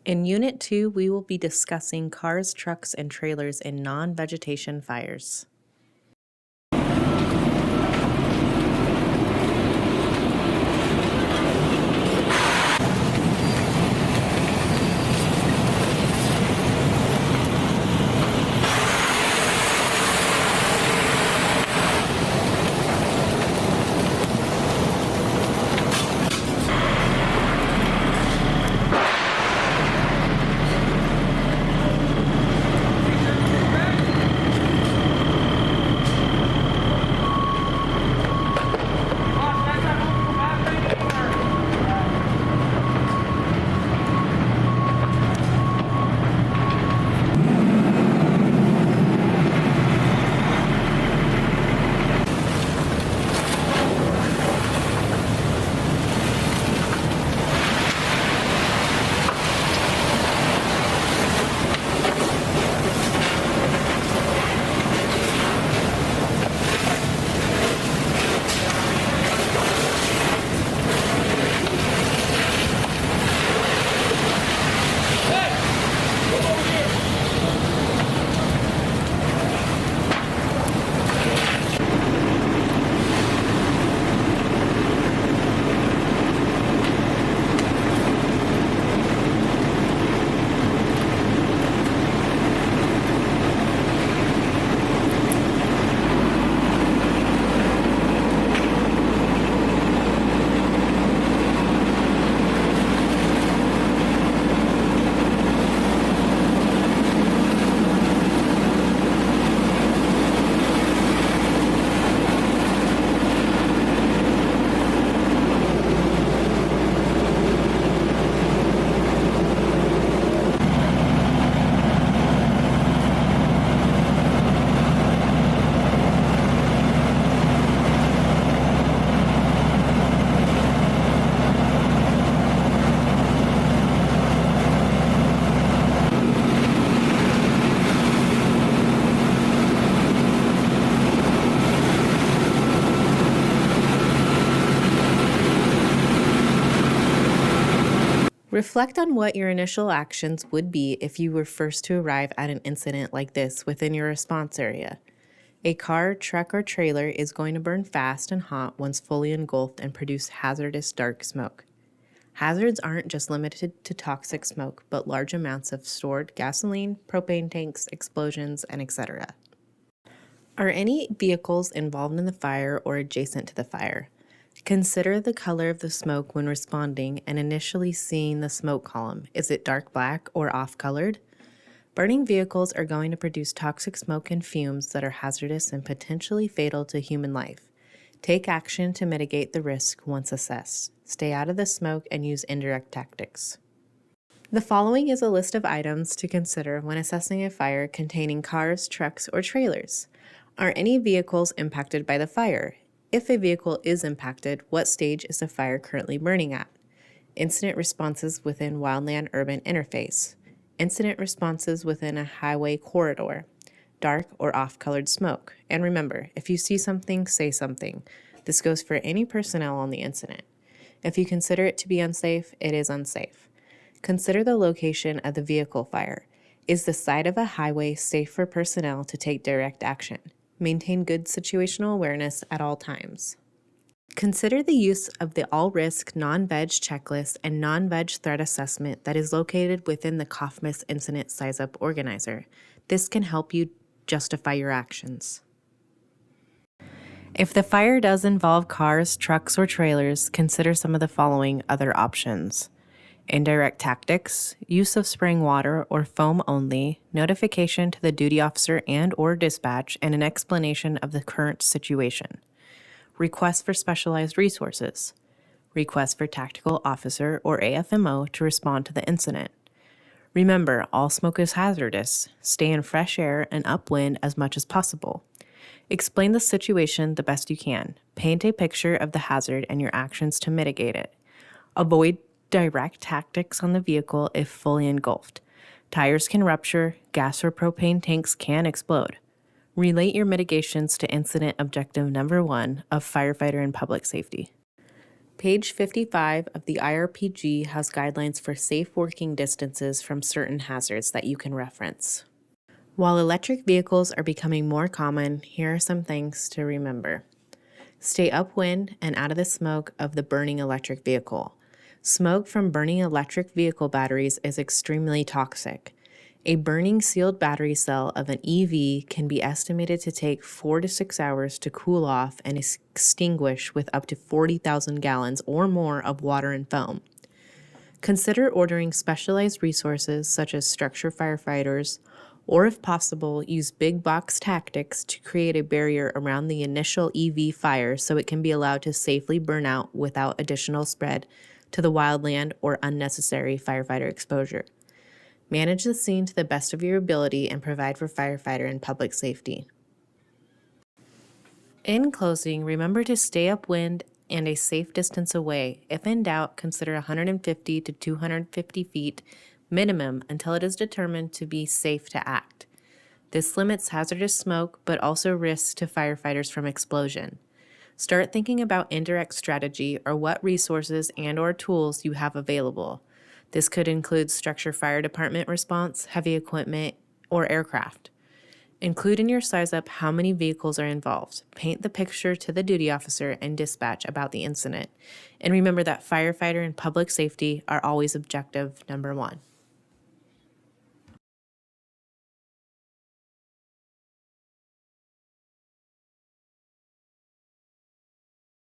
In Unit 2, we will be discussing cars, trucks, and trailers in non-vegetation fires. Reflect on what your initial actions would be if you were first to arrive at an incident like this within your response area. A car, truck, or trailer is going to burn fast and hot once fully engulfed and produce hazardous dark smoke. Hazards aren't just limited to toxic smoke, but large amounts of stored gasoline, propane tanks, explosions, and etc. Are any vehicles involved in the fire or adjacent to the fire? Consider the color of the smoke when responding and initially seeing the smoke column. Is it dark black or off-colored? Burning vehicles are going to produce toxic smoke and fumes that are hazardous and potentially fatal to human life. Take action to mitigate the risk once assessed. Stay out of the smoke and use indirect tactics. The following is a list of items to consider when assessing a fire containing cars, trucks, or trailers. Are any vehicles impacted by the fire? If a vehicle is impacted, what stage is the fire currently burning at? Incident responses within wildland-urban interface. Incident responses within a highway corridor. Dark or off-colored smoke. And remember, if you see something, say something. This goes for any personnel on the incident. If you consider it to be unsafe, it is unsafe. Consider the location of the vehicle fire. Is the side of a highway safe for personnel to take direct action? Maintain good situational awareness at all times. Consider the use of the all-risk non-veg checklist and non-veg threat assessment that is located within the COFMIS Incident Size-Up Organizer. This can help you justify your actions. If the fire does involve cars, trucks, or trailers, consider some of the following other options. Indirect tactics, use of spraying water or foam only, notification to the duty officer and/or dispatch, and an explanation of the current situation. Request for specialized resources. Request for tactical officer or AFMO to respond to the incident. Remember, all smoke is hazardous. Stay in fresh air and upwind as much as possible. Explain the situation the best you can. Paint a picture of the hazard and your actions to mitigate it. Avoid direct tactics on the vehicle if fully engulfed. Tires can rupture, gas or propane tanks can explode. Relate your mitigations to incident objective number 1 of firefighter and public safety. Page 55 of the IRPG has guidelines for safe working distances from certain hazards that you can reference. While electric vehicles are becoming more common, here are some things to remember. Stay upwind and out of the smoke of the burning electric vehicle. Smoke from burning electric vehicle batteries is extremely toxic. A burning sealed battery cell of an EV can be estimated to take 4 to 6 hours to cool off and extinguish with up to 40,000 gallons or more of water and foam. Consider ordering specialized resources such as structure firefighters, or if possible, use big box tactics to create a barrier around the initial EV fire so it can be allowed to safely burn out without additional spread to the wildland or unnecessary firefighter exposure. Manage the scene to the best of your ability and provide for firefighter and public safety. In closing, remember to stay upwind and a safe distance away. If in doubt, consider 150 to 250 feet minimum until it is determined to be safe to act. This limits hazardous smoke, but also risks to firefighters from explosion. Start thinking about indirect strategy or what resources and/or tools you have available. This could include structure fire department response, heavy equipment, or aircraft. Include in your size up how many vehicles are involved. Paint the picture to the duty officer and dispatch about the incident. And remember that firefighter and public safety are always objective number one.